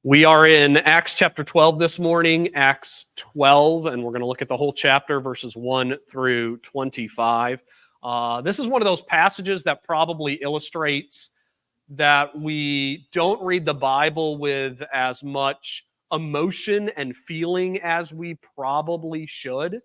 We are in Acts chapter 12 this morning, Acts 12, and we're going to look at the whole chapter, verses 1 through 25. This is one of those passages that probably illustrates that we don't read the Bible with as much emotion and feeling as we probably should,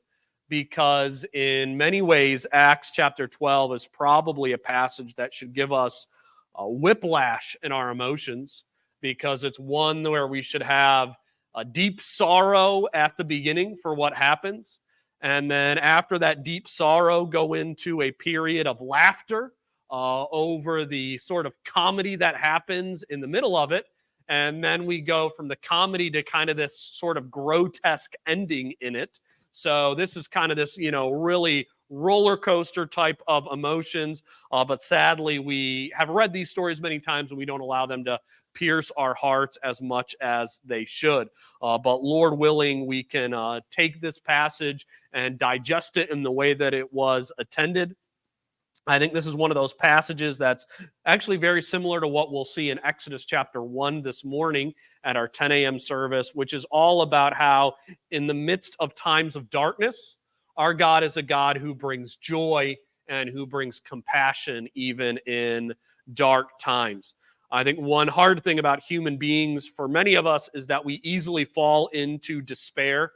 because in many ways, Acts chapter 12 is probably a passage that should give us a whiplash in our emotions, because it's one where we should have a deep sorrow at the beginning for what happens. And then after that deep sorrow, go into a period of laughter over the sort of comedy that happens in the middle of it. And then we go from the comedy to kind of this sort of grotesque ending in it. So this is kind of this, really roller coaster type of emotions. But sadly, we have read these stories many times and we don't allow them to pierce our hearts as much as they should. But Lord willing, we can take this passage and digest it in the way that it was intended. I think this is one of those passages that's actually very similar to what we'll see in Exodus chapter 1 this morning at our 10 a.m. service, which is all about how in the midst of times of darkness, our God is a God who brings joy and who brings compassion even in dark times. I think one hard thing about human beings for many of us is that we easily fall into despair.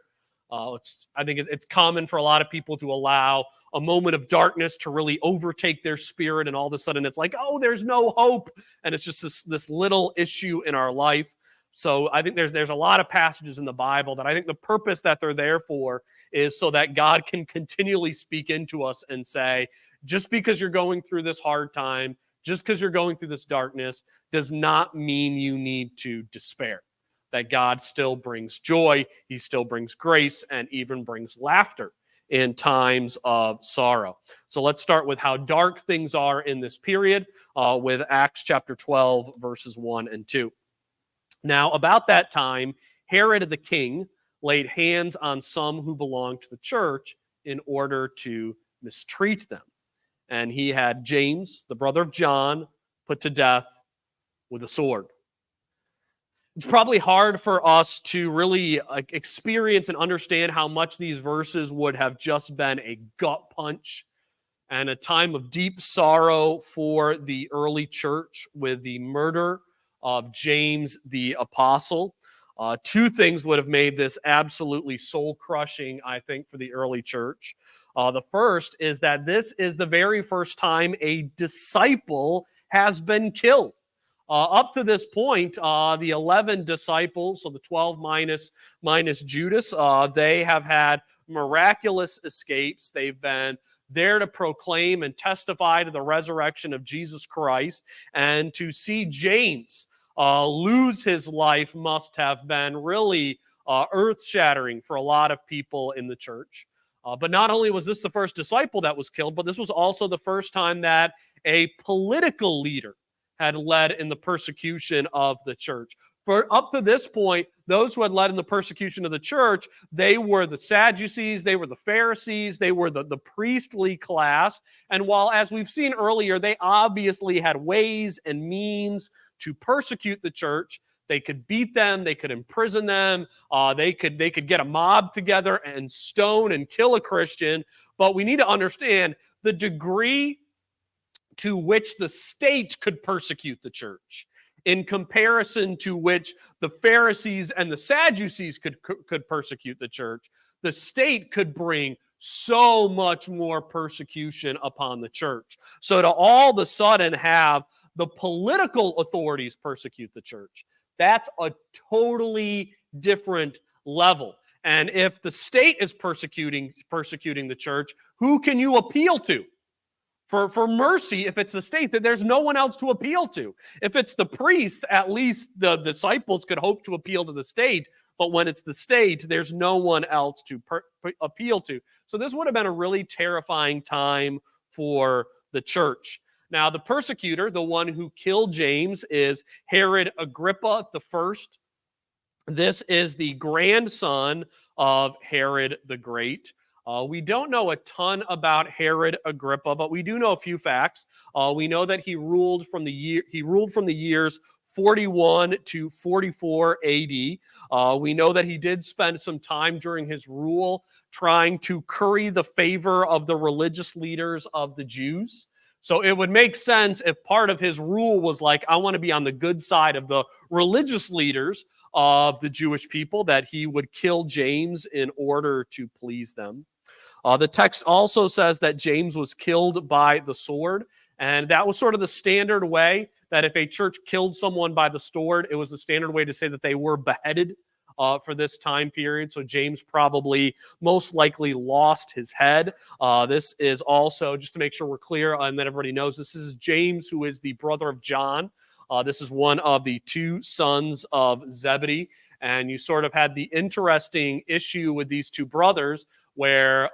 I think it's common for a lot of people to allow a moment of darkness to really overtake their spirit, and all of a sudden it's like, oh, there's no hope, and it's just this little issue in our life. So I think there's a lot of passages in the Bible that I think the purpose that they're there for is so that God can continually speak into us and say, just because you're going through this hard time, just because you're going through this darkness, does not mean you need to despair. That God still brings joy, He still brings grace, and even brings laughter in times of sorrow. So let's start with how dark things are in this period with Acts chapter 12, verses 1 and 2. Now, about that time, Herod the king laid hands on some who belonged to the church in order to mistreat them. And he had James, the brother of John, put to death with a sword. It's probably hard for us to really experience and understand how much these verses would have just been a gut punch and a time of deep sorrow for the early church with the murder of James the apostle. Two things would have made this absolutely soul-crushing, I think, for the early church. The first is that this is the very first time a disciple has been killed. Up to this point, the 11 disciples, so the 12 minus Judas, they have had miraculous escapes. They've been there to proclaim and testify to the resurrection of Jesus Christ. And to see James lose his life must have been really earth-shattering for a lot of people in the church. But not only was this the first disciple that was killed, but this was also the first time that a political leader had led in the persecution of the church. For up to this point, those who had led in the persecution of the church, they were the Sadducees, they were the Pharisees, they were the priestly class. And while, as we've seen earlier, they obviously had ways and means to persecute the church, they could beat them, they could imprison them, they could get a mob together and stone and kill a Christian. But we need to understand the degree to which the state could persecute the church in comparison to which the Pharisees and the Sadducees could persecute the church. The state could bring so much more persecution upon the church. So to all of a sudden have the political authorities persecute the church, that's a totally different level. And if the state is persecuting the church, who can you appeal to for mercy? If it's the state, that there's no one else to appeal to. If it's the priest, at least the disciples could hope to appeal to the state. But when it's the state, there's no one else to appeal to. So this would have been a really terrifying time for the church. Now, the persecutor, the one who killed James, is Herod Agrippa I. This is the grandson of Herod the Great. We don't know a ton about Herod Agrippa, but we do know a few facts. We know that he ruled from the years 41 to 44 AD. We know that he did spend some time during his rule trying to curry the favor of the religious leaders of the Jews. So it would make sense if part of his rule was like, I want to be on the good side of the religious leaders of the Jewish people, that he would kill James in order to please them. The text also says that James was killed by the sword, and that was sort of the standard way that if a church killed someone by the sword, it was the standard way to say that they were beheaded for this time period. So James probably most likely lost his head. This is also, just to make sure we're clear and that everybody knows, this is James, who is the brother of John. This is one of the two sons of Zebedee. And you sort of had the interesting issue with these two brothers where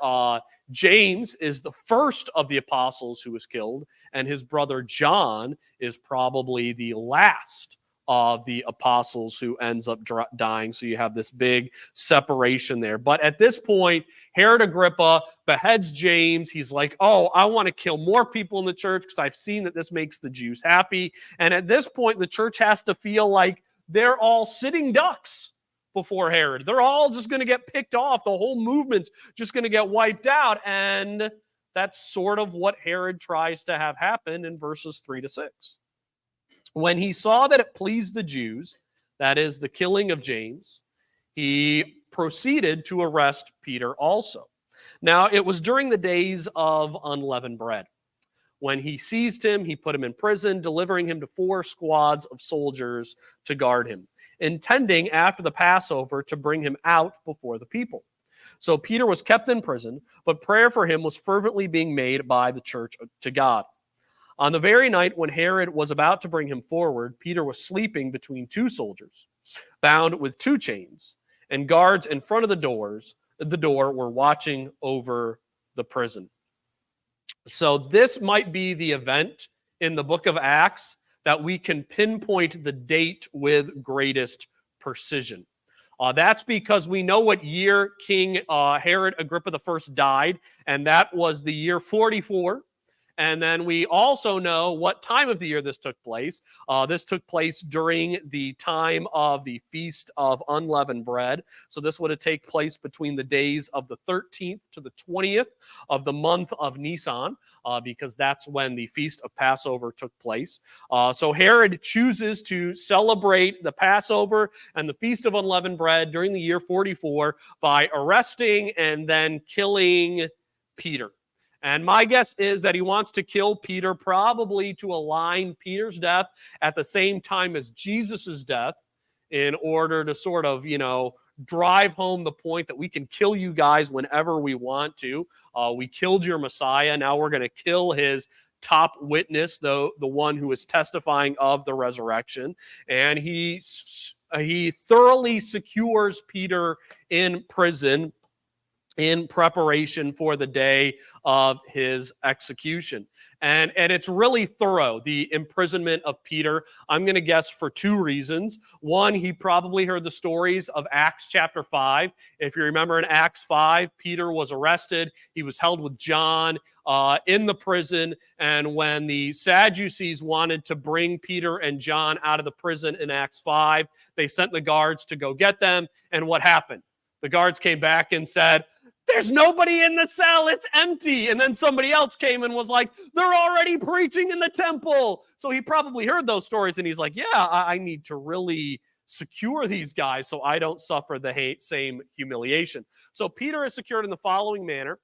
James is the first of the apostles who was killed, and his brother John is probably the last of the apostles who ends up dying. So you have this big separation there. But at this point, Herod Agrippa beheads James. He's like, oh, I want to kill more people in the church because I've seen that this makes the Jews happy. And at this point, the church has to feel like they're all sitting ducks before Herod. They're all just going to get picked off. The whole movement's just going to get wiped out. And that's sort of what Herod tries to have happen in verses 3 to 6. When he saw that it pleased the Jews, that is the killing of James, he proceeded to arrest Peter also. Now, it was during the days of unleavened bread. When he seized him, he put him in prison, delivering him to 4 squads of soldiers to guard him, intending after the Passover to bring him out before the people. So Peter was kept in prison, but prayer for him was fervently being made by the church to God. On the very night when Herod was about to bring him forward, Peter was sleeping between 2 soldiers, bound with 2 chains, and guards in front of the door were watching over the prison. So this might be the event in the book of Acts that we can pinpoint the date with greatest precision. That's because we know what year King Herod Agrippa I died, and that was the year 44. And then we also know what time of the year this took place. This took place during the time of the Feast of Unleavened Bread. So this would have taken place between the days of the 13th to the 20th of the month of Nisan, because that's when the Feast of Passover took place. So Herod chooses to celebrate the Passover and the Feast of Unleavened Bread during the year 44 by arresting and then killing Peter. And my guess is that he wants to kill Peter probably to align Peter's death at the same time as Jesus's death in order to sort of, drive home the point that we can kill you guys whenever we want to. We killed your Messiah. Now we're going to kill his top witness, the one who is testifying of the resurrection. And he thoroughly secures Peter in prison in preparation for the day of his execution. And it's really thorough, the imprisonment of Peter. I'm going to guess for 2 reasons. One, he probably heard the stories of Acts chapter 5. If you remember in Acts 5, Peter was arrested. He was held with John in the prison. And when the Sadducees wanted to bring Peter and John out of the prison in Acts 5, they sent the guards to go get them. And what happened? The guards came back and said, there's nobody in the cell. It's empty. And then somebody else came and was like, they're already preaching in the temple. So he probably heard those stories and he's like, yeah, I need to really secure these guys so I don't suffer the same humiliation. So Peter is secured in the following manner.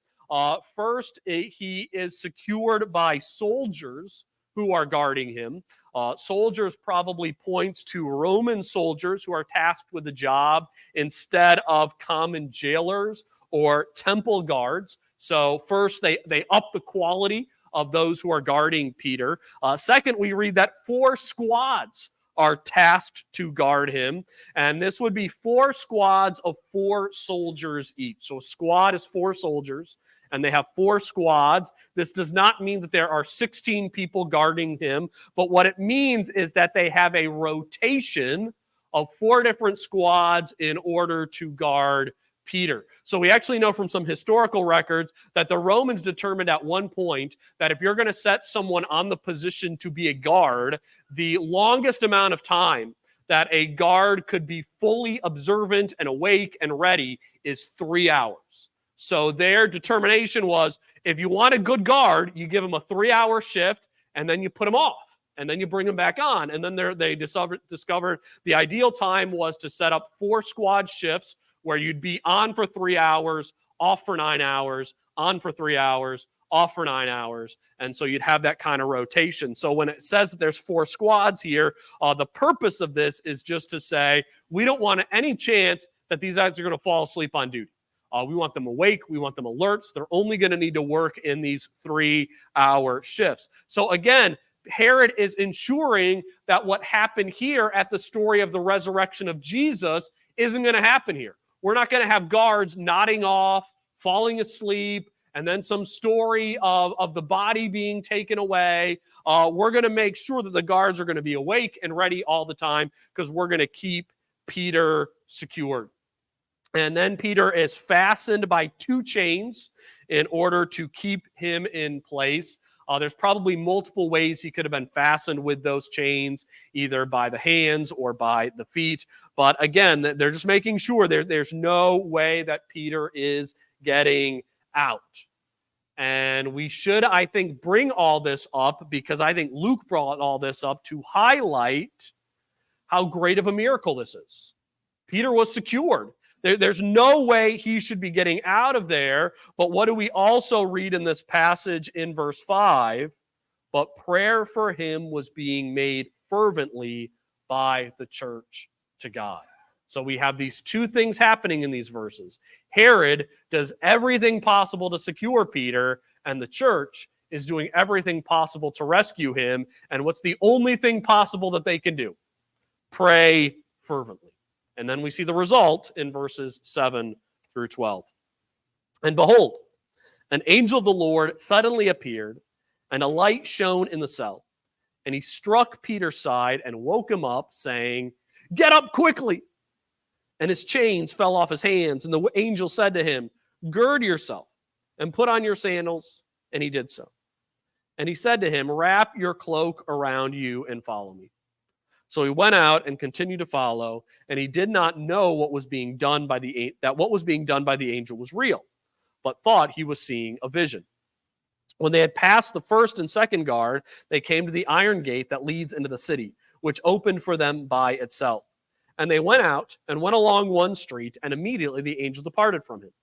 First, he is secured by soldiers who are guarding him. Soldiers probably points to Roman soldiers who are tasked with the job instead of common jailers or temple guards. So first, they up the quality of those who are guarding Peter. Second, we read that 4 squads are tasked to guard him. And this would be 4 squads of 4 soldiers each. So a squad is 4 soldiers, and they have 4 squads. This does not mean that there are 16 people guarding him, but what it means is that they have a rotation of 4 different squads in order to guard Peter. So we actually know from some historical records that the Romans determined at one point that if you're going to set someone on the position to be a guard, the longest amount of time that a guard could be fully observant and awake and ready is 3 hours. So their determination was, if you want a good guard, you give them a 3-hour shift and then you put them off. And then you bring them back on. And then they discovered the ideal time was to set up 4 squad shifts where you'd be on for 3 hours, off for 9 hours, on for 3 hours, off for 9 hours. And so you'd have that kind of rotation. So when it says that there's 4 squads here, the purpose of this is just to say, we don't want any chance that these guys are going to fall asleep on duty. We want them awake. We want them alert. So they're only going to need to work in these 3-hour shifts. So again, Herod is ensuring that what happened here at the story of the resurrection of Jesus isn't going to happen here. We're not going to have guards nodding off, falling asleep, and then some story of the body being taken away. We're going to make sure that the guards are going to be awake and ready all the time because we're going to keep Peter secured. And then Peter is fastened by 2 chains in order to keep him in place. There's probably multiple ways he could have been fastened with those chains, either by the hands or by the feet. But again, they're just making sure there's no way that Peter is getting out. And we should, I think, bring all this up because I think Luke brought all this up to highlight how great of a miracle this is. Peter was secured. There's no way he should be getting out of there. But what do we also read in this passage in verse 5? But prayer for him was being made fervently by the church to God. So we have these 2 things happening in these verses. Herod does everything possible to secure Peter, and the church is doing everything possible to rescue him. And what's the only thing possible that they can do? Pray fervently. And then we see the result in verses 7 through 12. And behold, an angel of the Lord suddenly appeared, and a light shone in the cell. And he struck Peter's side and woke him up, saying, "Get up quickly!" And his chains fell off his hands. And the angel said to him, "Gird yourself and put on your sandals." And he did so. And he said to him, "Wrap your cloak around you and follow me." So he went out and continued to follow, and he did not know what was being done by the angel was real, but thought he was seeing a vision. When they had passed the first and second guard, they came to the iron gate that leads into the city, which opened for them by itself. And they went out and went along one street, and immediately the angel departed from him.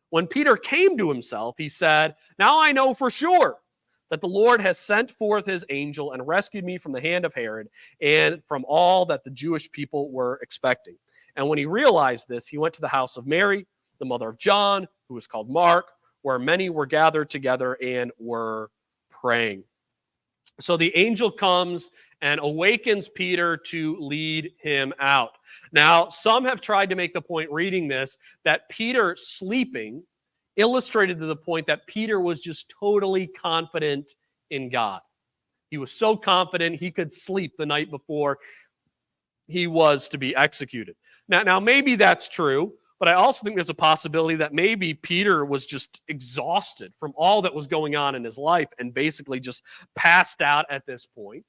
When Peter came to himself, he said, "Now I know for sure that the Lord has sent forth his angel and rescued me from the hand of Herod and from all that the Jewish people were expecting." And when he realized this, he went to the house of Mary, the mother of John, who was called Mark, where many were gathered together and were praying. So the angel comes and awakens Peter to lead him out. Now, some have tried to make the point reading this that Peter sleeping illustrated to the point that Peter was just totally confident in God. He was so confident he could sleep the night before he was to be executed. Now maybe that's true, but I also think there's a possibility that maybe Peter was just exhausted from all that was going on in his life and basically just passed out at this point.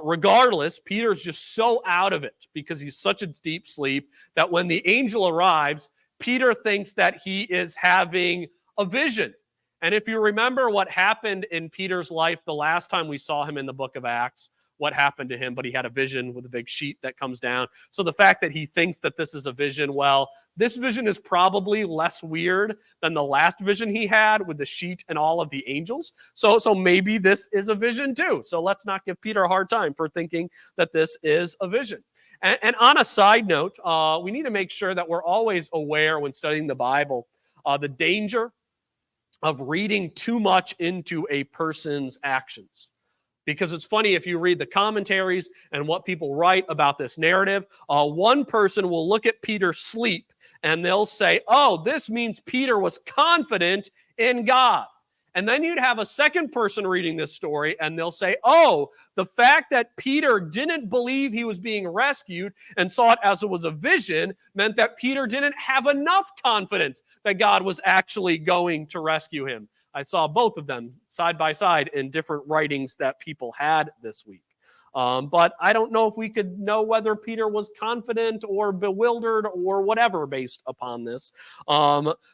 Regardless, Peter's just so out of it because he's such a deep sleep that when the angel arrives, Peter thinks that he is having a vision. And if you remember what happened in Peter's life the last time we saw him in the book of Acts, what happened to him, but he had a vision with a big sheet that comes down. So the fact that he thinks that this is a vision, well, this vision is probably less weird than the last vision he had with the sheet and all of the angels. So maybe this is a vision too. So let's not give Peter a hard time for thinking that this is a vision. And on a side note, we need to make sure that we're always aware when studying the Bible, the danger of reading too much into a person's actions. Because it's funny, if you read the commentaries and what people write about this narrative, one person will look at Peter's sleep and they'll say, "Oh, this means Peter was confident in God." And then you'd have a second person reading this story, and they'll say, oh, the fact that Peter didn't believe he was being rescued and saw it as it was a vision meant that Peter didn't have enough confidence that God was actually going to rescue him. I saw both of them side by side in different writings that people had this week. But I don't know if we could know whether Peter was confident or bewildered or whatever based upon this.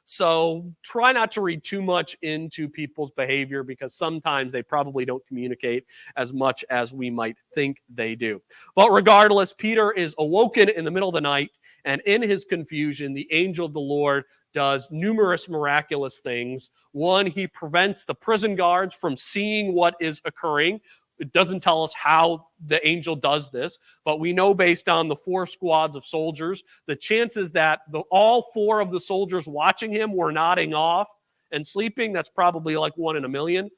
So try not to read too much into people's behavior, because sometimes they probably don't communicate as much as we might think they do. But regardless, Peter is awoken in the middle of the night, and in his confusion, the angel of the Lord does numerous miraculous things. One, he prevents the prison guards from seeing what is occurring. It doesn't tell us how the angel does this, but we know based on the 4 squads of soldiers, the chances that all 4 of the soldiers watching him were nodding off and sleeping, that's probably like 1 in a million.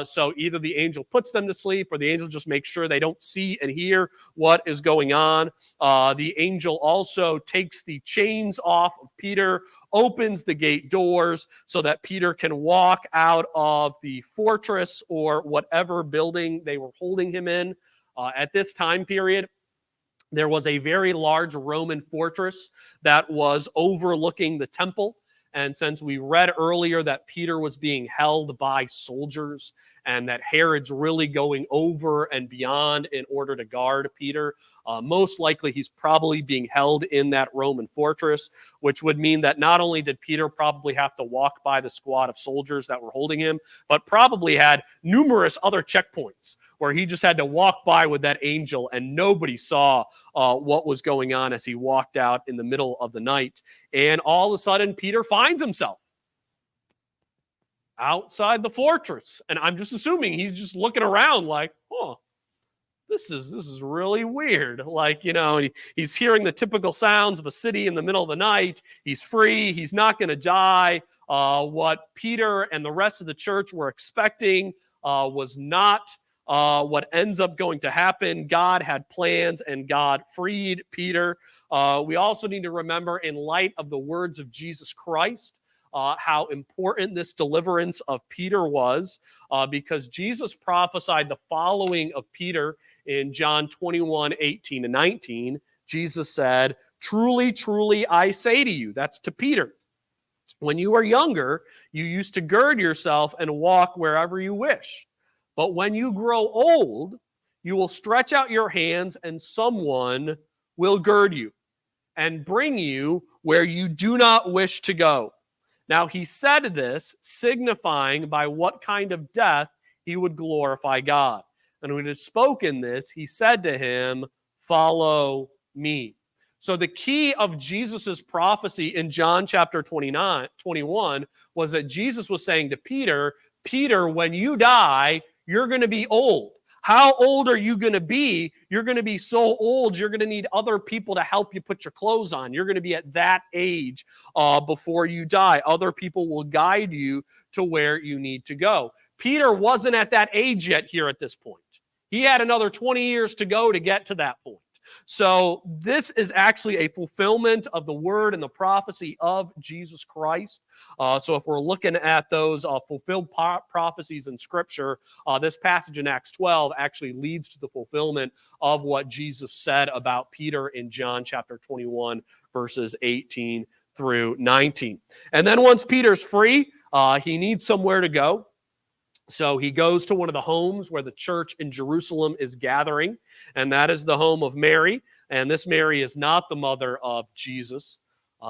So either the angel puts them to sleep, or the angel just makes sure they don't see and hear what is going on. The angel also takes the chains off of Peter, opens the gate doors so that Peter can walk out of the fortress or whatever building they were holding him in. At this time period, there was a very large Roman fortress that was overlooking the temple. And since we read earlier that Peter was being held by soldiers and that Herod's really going over and beyond in order to guard Peter, most likely he's probably being held in that Roman fortress, which would mean that not only did Peter probably have to walk by the squad of soldiers that were holding him, but probably had numerous other checkpoints where he just had to walk by with that angel and nobody saw what was going on as he walked out in the middle of the night. And all of a sudden, Peter finds himself outside the fortress. And I'm just assuming he's just looking around like, oh, this is really weird. Like, you know, he's hearing the typical sounds of a city in the middle of the night. He's free. He's not going to die. What Peter and the rest of the church were expecting was not what ends up going to happen. God had plans and God freed Peter. We also need to remember, in light of the words of Jesus Christ, how important this deliverance of Peter was, because Jesus prophesied the following of Peter in John 21:18-19. Jesus said, "Truly, truly, I say to you," that's to Peter, "when you were younger, you used to gird yourself and walk wherever you wish. But when you grow old, you will stretch out your hands and someone will gird you and bring you where you do not wish to go." Now he said this, signifying by what kind of death he would glorify God. And when he had spoken this, he said to him, "Follow me." So the key of Jesus' prophecy in John chapter 21 was that Jesus was saying to Peter, Peter, when you die, you're going to be old. How old are you going to be? You're going to be so old, you're going to need other people to help you put your clothes on. You're going to be at that age before you die. Other people will guide you to where you need to go. Peter wasn't at that age yet here at this point. He had another 20 years to go to get to that point. So this is actually a fulfillment of the word and the prophecy of Jesus Christ. So if we're looking at those fulfilled prophecies in Scripture, this passage in Acts 12 actually leads to the fulfillment of what Jesus said about Peter in John chapter 21, verses 18 through 19. And then once Peter's free, he needs somewhere to go. So he goes to one of the homes where the church in Jerusalem is gathering, and that is the home of Mary. And this Mary is not the mother of Jesus.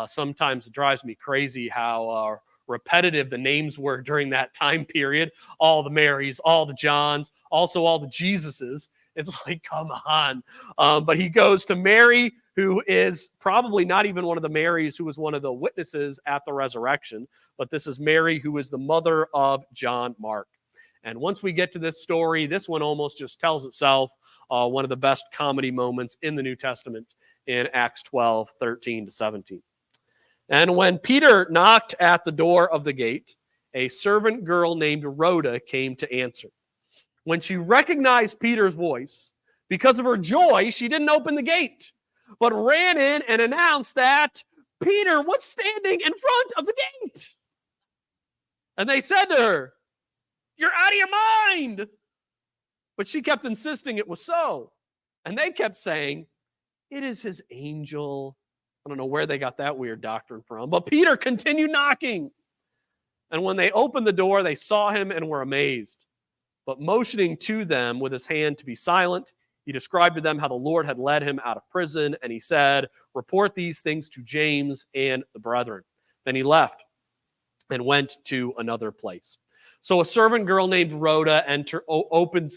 Sometimes it drives me crazy how repetitive the names were during that time period. All the Marys, all the Johns, also all the Jesuses. It's like, come on. But he goes to Mary, who is probably not even one of the Marys who was one of the witnesses at the resurrection, but this is Mary, who is the mother of John Mark. And once we get to this story, this one almost just tells itself, one of the best comedy moments in the New Testament in Acts 12:13-17. And when Peter knocked at the door of the gate, a servant girl named Rhoda came to answer. When she recognized Peter's voice, because of her joy, she didn't open the gate, but ran in and announced that Peter was standing in front of the gate. And they said to her, You're out of your mind. But she kept insisting it was so. And they kept saying, it is his angel. I don't know where they got that weird doctrine from. But Peter continued knocking. And when they opened the door, they saw him and were amazed. But motioning to them with his hand to be silent, he described to them how the Lord had led him out of prison. And he said, report these things to James and the brethren. Then he left and went to another place. So a servant girl named Rhoda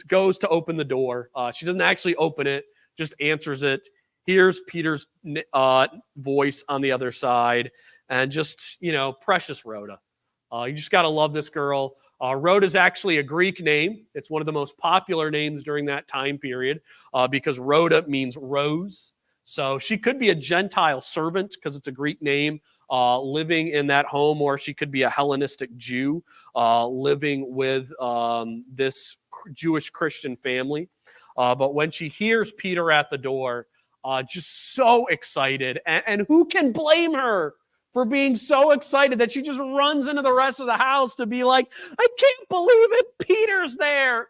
goes to open the door. She doesn't actually open it, just answers it. Hears Peter's voice on the other side. And just, precious Rhoda. You just got to love this girl. Rhoda is actually a Greek name. It's one of the most popular names during that time period because Rhoda means rose. So she could be a Gentile servant because it's a Greek name living in that home, or she could be a Hellenistic Jew living with this Jewish Christian family. But when she hears Peter at the door, just so excited. And who can blame her for being so excited that she just runs into the rest of the house to be like, I can't believe it, Peter's there.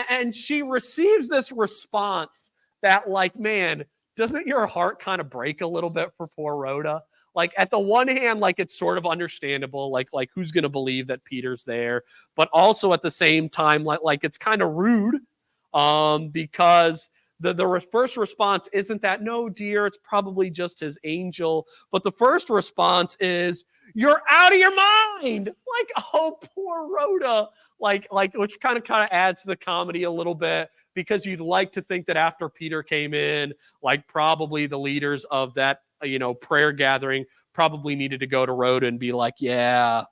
And she receives this response that, like, man, doesn't your heart kind of break a little bit for poor Rhoda? Like, at the one hand, like, it's sort of understandable, like who's going to believe that Peter's there? But also at the same time, like it's kind of rude because the first response isn't that, no, dear, it's probably just his angel. But the first response is, you're out of your mind. Like, oh, poor Rhoda. Like, which kind of adds to the comedy a little bit, because you'd like to think that after Peter came in, like, probably the leaders of that, prayer gathering probably needed to go to Rhoda and be like, yeah,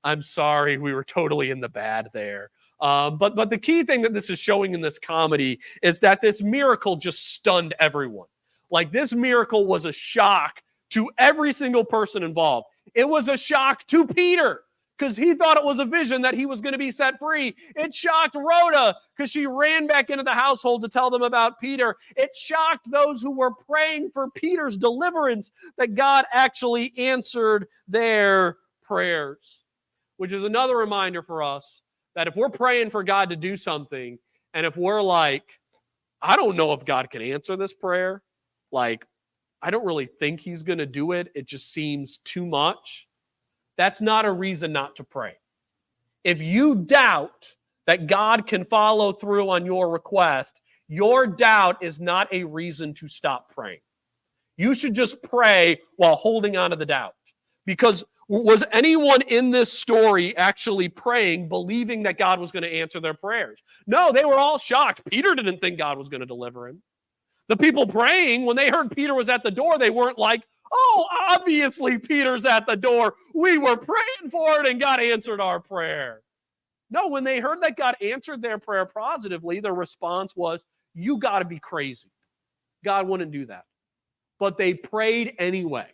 I'm sorry, we were totally in the bad there. But the key thing that this is showing in this comedy is that this miracle just stunned everyone. Like, this miracle was a shock to every single person involved. It was a shock to Peter because he thought it was a vision that he was going to be set free. It shocked Rhoda because she ran back into the household to tell them about Peter. It shocked those who were praying for Peter's deliverance that God actually answered their prayers, which is another reminder for us that if we're praying for God to do something, and if we're like, I don't know if God can answer this prayer, like, I don't really think he's going to do it, it just seems too much, that's not a reason not to pray. If you doubt that God can follow through on your request, your doubt is not a reason to stop praying. You should just pray while holding on to the doubt. Because was anyone in this story actually praying, believing that God was going to answer their prayers? No, they were all shocked. Peter didn't think God was going to deliver him. The people praying, when they heard Peter was at the door, they weren't like, oh, obviously Peter's at the door. We were praying for it and God answered our prayer. No, when they heard that God answered their prayer positively, their response was, you got to be crazy. God wouldn't do that. But they prayed anyway.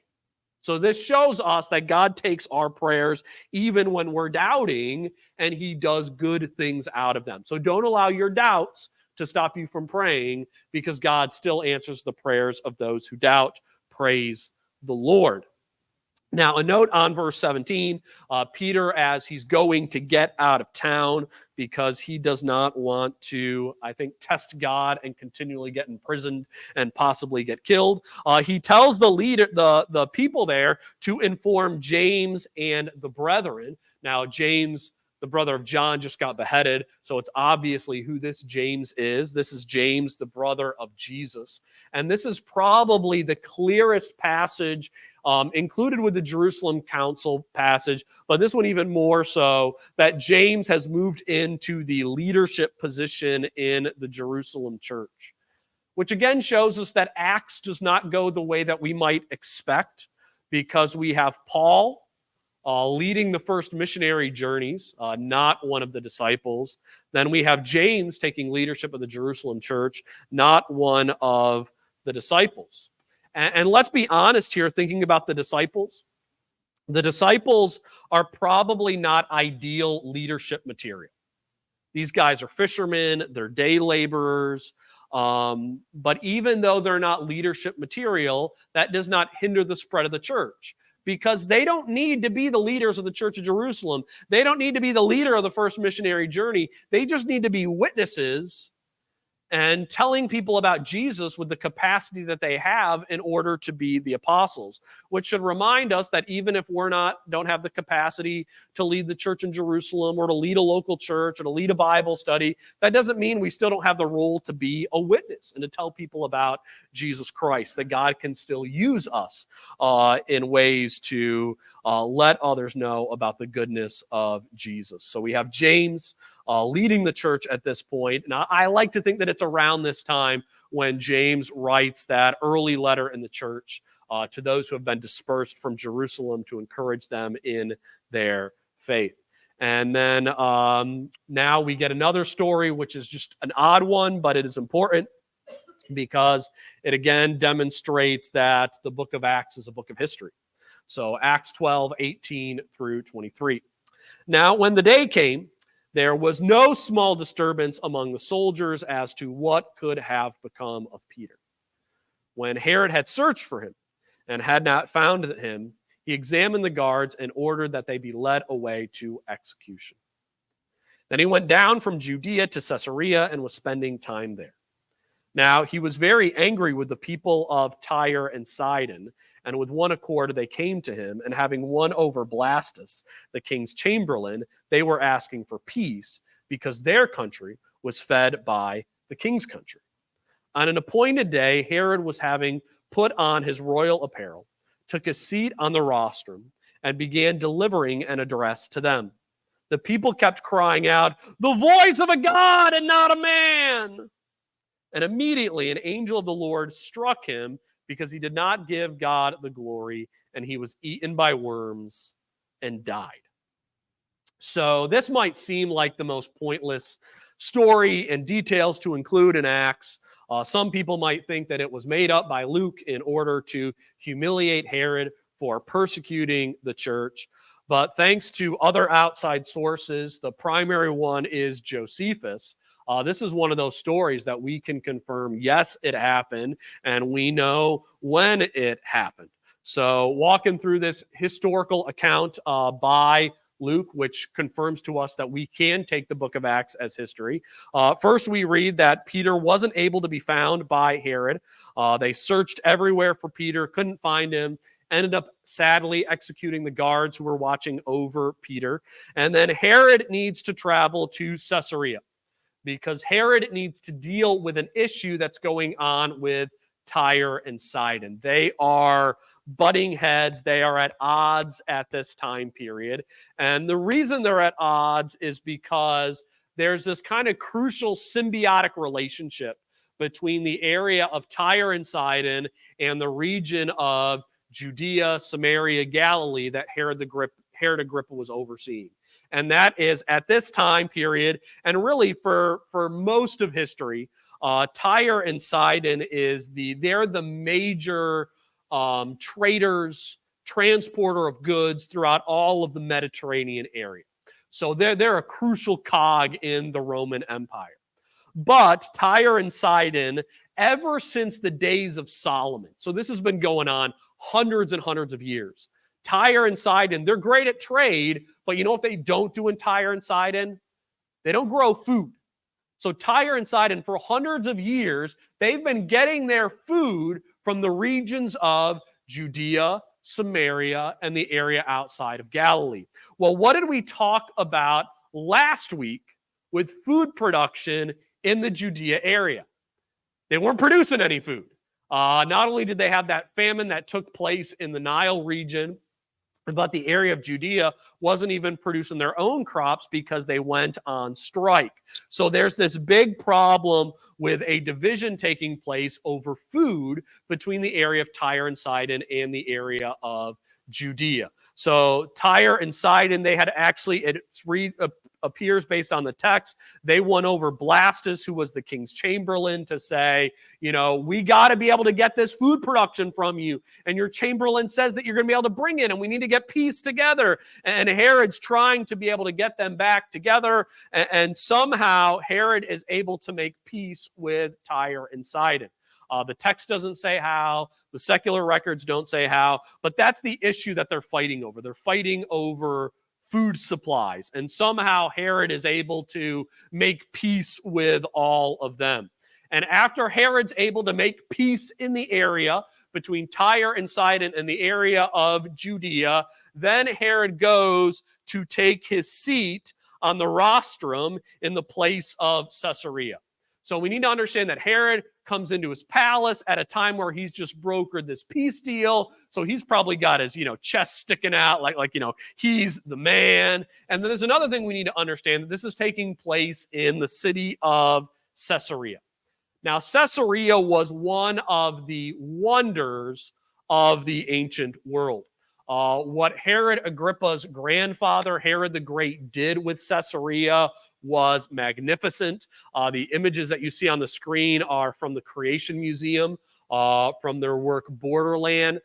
So this shows us that God takes our prayers even when we're doubting, and he does good things out of them. So don't allow your doubts to stop you from praying, because God still answers the prayers of those who doubt. Praise the Lord. Now, a note on verse 17, Peter, as he's going to get out of town because he does not want to, I think, test God and continually get imprisoned and possibly get killed, he tells the leader, the people there, to inform James and the brethren. Now, James, the brother of John, just got beheaded, so it's obviously who this James is. This is James, the brother of Jesus. And this is probably the clearest passage included with the Jerusalem Council passage, but this one even more so, that James has moved into the leadership position in the Jerusalem church, which again shows us that Acts does not go the way that we might expect, because we have Paul leading the first missionary journeys, not one of the disciples. Then we have James taking leadership of the Jerusalem church, not one of the disciples. And let's be honest here, thinking about the disciples. The disciples are probably not ideal leadership material. These guys are fishermen, they're day laborers, but even though they're not leadership material, that does not hinder the spread of the church. because they don't need to be the leaders of the Church of Jerusalem. They don't need to be the leader of the first missionary journey. They just need to be witnesses and telling people about Jesus with the capacity that they have in order to be the apostles, which should remind us that even if don't have the capacity to lead the church in Jerusalem or to lead a local church or to lead a Bible study, that doesn't mean we still don't have the role to be a witness and to tell people about Jesus Christ, that God can still use us in ways to let others know about the goodness of Jesus. So we have James leading the church at this point. And I like to think that it's around this time when James writes that early letter in the church to those who have been dispersed from Jerusalem to encourage them in their faith. And then now we get another story, which is just an odd one, but it is important because it again demonstrates that the book of Acts is a book of history. So Acts 12, 18 through 23. Now, when the day came, there was no small disturbance among the soldiers as to what could have become of Peter. When Herod had searched for him and had not found him, he examined the guards and ordered that they be led away to execution. Then he went down from Judea to Caesarea and was spending time there. Now he was very angry with the people of Tyre and Sidon, and with one accord they came to him, and having won over Blastus, the king's chamberlain, they were asking for peace, because their country was fed by the king's country. On an appointed day, Herod was having put on his royal apparel, took a seat on the rostrum, and began delivering an address to them. The people kept crying out, "The voice of a God and not a man!" And immediately an angel of the Lord struck him because he did not give God the glory, and he was eaten by worms and died. So this might seem like the most pointless story and details to include in Acts. Some people might think that it was made up by Luke in order to humiliate Herod for persecuting the church. But thanks to other outside sources, the primary one is Josephus. This is one of those stories that we can confirm, yes, it happened, and we know when it happened. So walking through this historical account by Luke, which confirms to us that we can take the book of Acts as history. First, we read that Peter wasn't able to be found by Herod. They searched everywhere for Peter, couldn't find him, ended up sadly executing the guards who were watching over Peter. And then Herod needs to travel to Caesarea, because Herod needs to deal with an issue that's going on with Tyre and Sidon. They are butting heads. They are at odds at this time period. And the reason they're at odds is because there's this kind of crucial symbiotic relationship between the area of Tyre and Sidon and the region of Judea, Samaria, Galilee that Herod Agrippa was overseeing. And that is at this time period, and really for most of history, Tyre and Sidon they're the major traders, transporter of goods throughout all of the Mediterranean area. So they're a crucial cog in the Roman Empire. But Tyre and Sidon, ever since the days of Solomon, so this has been going on hundreds and hundreds of years. Tyre and Sidon, they're great at trade, but you know what they don't do in Tyre and Sidon? They don't grow food. So Tyre and Sidon, for hundreds of years, they've been getting their food from the regions of Judea, Samaria, and the area outside of Galilee. Well, what did we talk about last week with food production in the Judea area? They weren't producing any food. Not only did they have that famine that took place in the Nile region, but the area of Judea wasn't even producing their own crops because they went on strike. So there's this big problem with a division taking place over food between the area of Tyre and Sidon and the area of Judea. So Tyre and Sidon, they had actually, it appears based on the text, they won over Blastus, who was the king's chamberlain, to say, you know, we got to be able to get this food production from you. And your chamberlain says that you're going to be able to bring it, and we need to get peace together. And Herod's trying to be able to get them back together. And somehow Herod is able to make peace with Tyre and Sidon. The text doesn't say how. The secular records don't say how. But that's the issue that they're fighting over. They're fighting over food supplies. And somehow Herod is able to make peace with all of them. And after Herod's able to make peace in the area between Tyre and Sidon and the area of Judea, then Herod goes to take his seat on the rostrum in the place of Caesarea. So we need to understand that Herod comes into his palace at a time where he's just brokered this peace deal. So he's probably got his, chest sticking out like, he's the man. And then there's another thing we need to understand, that this is taking place in the city of Caesarea. Now, Caesarea was one of the wonders of the ancient world. What Herod Agrippa's grandfather, Herod the Great, did with Caesarea was magnificent. The images that you see on the screen are from the Creation Museum, from their work Borderland.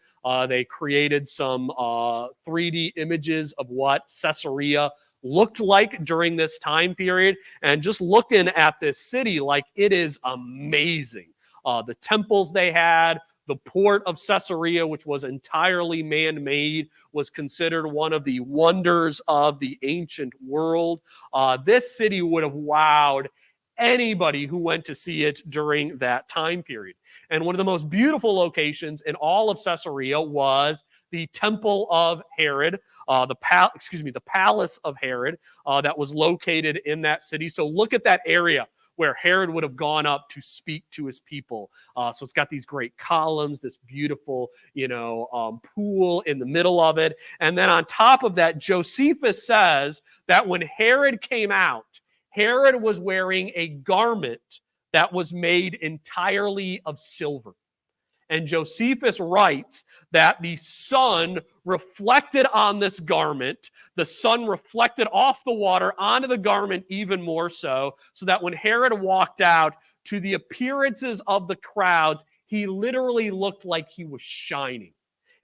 They created some 3D images of what Caesarea looked like during this time period. And just looking at this city, it is amazing. The temples they had, the port of Caesarea, which was entirely man-made, was considered one of the wonders of the ancient world. This city would have wowed anybody who went to see it during that time period. And one of the most beautiful locations in all of Caesarea was the Temple of Herod, the Palace of Herod that was located in that city. So look at that area where Herod would have gone up to speak to his people. So it's got these great columns, this beautiful, pool in the middle of it. And then on top of that, Josephus says that when Herod came out, Herod was wearing a garment that was made entirely of silver. And Josephus writes that the sun reflected on this garment. The sun reflected off the water onto the garment even more so that when Herod walked out, to the appearances of the crowds, he literally looked like he was shining.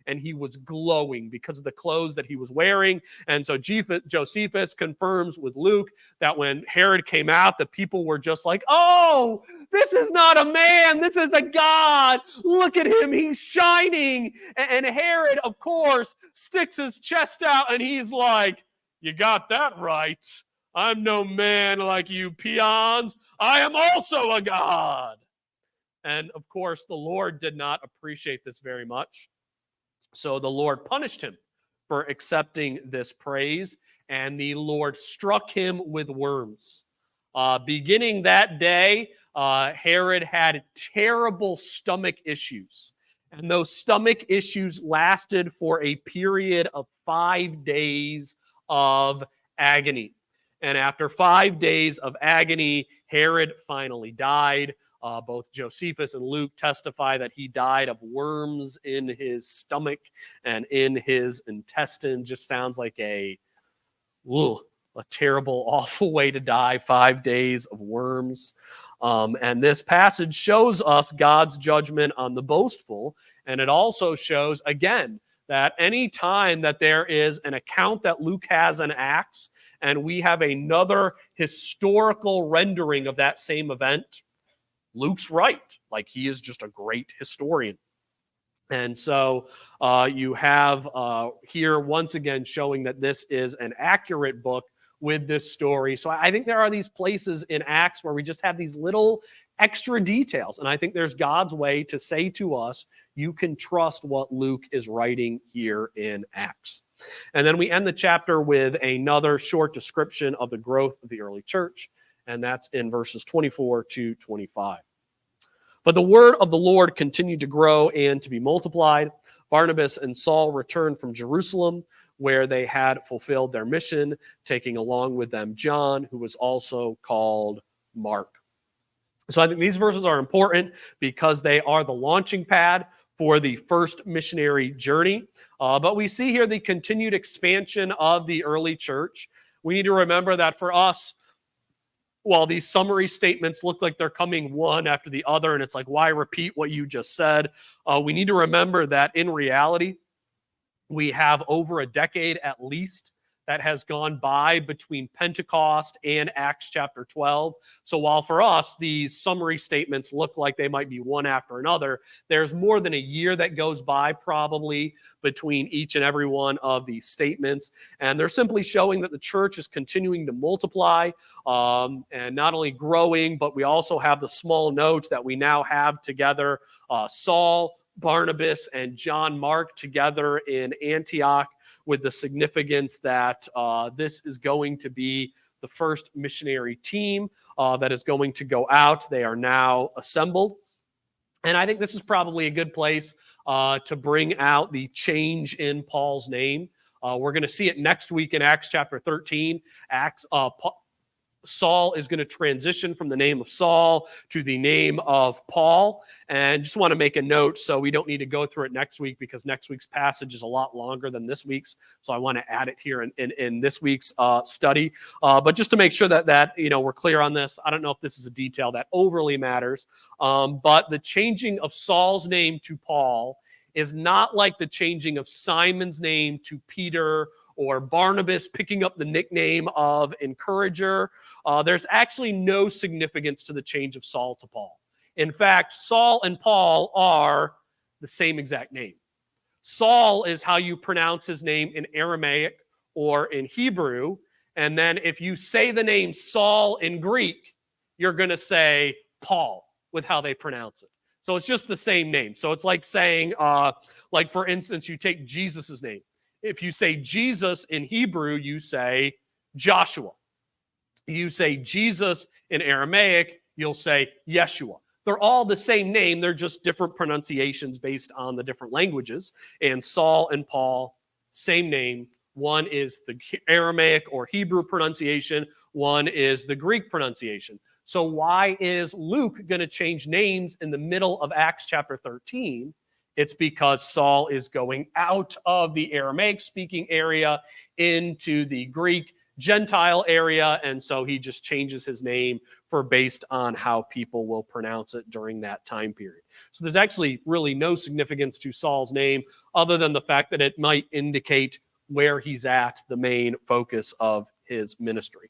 And he was glowing because of the clothes that he was wearing. And so Josephus confirms with Luke that when Herod came out, the people were just like, oh, this is not a man, this is a god. Look at him, he's shining. And Herod, of course, sticks his chest out and he's like, you got that right. I'm no man like you peons. I am also a god. And of course, the Lord did not appreciate this very much. So the Lord punished him for accepting this praise, and the Lord struck him with worms. Beginning that day, Herod had terrible stomach issues, and those stomach issues lasted for a period of 5 days of agony. And after 5 days of agony, Herod finally died. Both Josephus and Luke testify that he died of worms in his stomach and in his intestine. Just sounds like a terrible, awful way to die, 5 days of worms. And this passage shows us God's judgment on the boastful. And it also shows, again, that any time that there is an account that Luke has in Acts, and we have another historical rendering of that same event, Luke's right. He is just a great historian. And so you have here once again showing that this is an accurate book with this story. So I think there are these places in Acts where we just have these little extra details. And I think there's God's way to say to us, you can trust what Luke is writing here in Acts. And then we end the chapter with another short description of the growth of the early church. And that's in verses 24 to 25. But the word of the Lord continued to grow and to be multiplied. Barnabas and Saul returned from Jerusalem, where they had fulfilled their mission, taking along with them John, who was also called Mark. So I think these verses are important because they are the launching pad for the first missionary journey. But we see here the continued expansion of the early church. We need to remember that for us, while these summary statements look like they're coming one after the other, and it's like, why repeat what you just said? We need to remember that in reality, we have over a decade at least that has gone by between Pentecost and Acts chapter 12. So while for us, these summary statements look like they might be one after another, there's more than a year that goes by probably between each and every one of these statements. And they're simply showing that the church is continuing to multiply and not only growing, but we also have the small notes that we now have together. Saul, Barnabas, and John Mark together in Antioch, with the significance that this is going to be the first missionary team that is going to go out. They are now assembled. And I think this is probably a good place to bring out the change in Paul's name. We're going to see it next week in Acts chapter 13. Saul is going to transition from the name of Saul to the name of Paul. And just want to make a note, so we don't need to go through it next week, because next week's passage is a lot longer than this week's. So I want to add it here in this week's study. But just to make sure that we're clear on this, I don't know if this is a detail that overly matters. But the changing of Saul's name to Paul is not like the changing of Simon's name to Peter, or Barnabas picking up the nickname of Encourager. There's actually no significance to the change of Saul to Paul. In fact, Saul and Paul are the same exact name. Saul is how you pronounce his name in Aramaic or in Hebrew. And then if you say the name Saul in Greek, you're going to say Paul with how they pronounce it. So it's just the same name. So it's like saying, like for instance, you take Jesus's name. If you say Jesus in Hebrew, you say Joshua. You say Jesus in Aramaic, you'll say Yeshua. They're all the same name. They're just different pronunciations based on the different languages. And Saul and Paul, same name. One is the Aramaic or Hebrew pronunciation. One is the Greek pronunciation. So why is Luke going to change names in the middle of Acts chapter 13? It's because Saul is going out of the Aramaic-speaking area into the Greek Gentile area, and so he just changes his name based on how people will pronounce it during that time period. So there's actually really no significance to Saul's name other than the fact that it might indicate where he's at, the main focus of his ministry.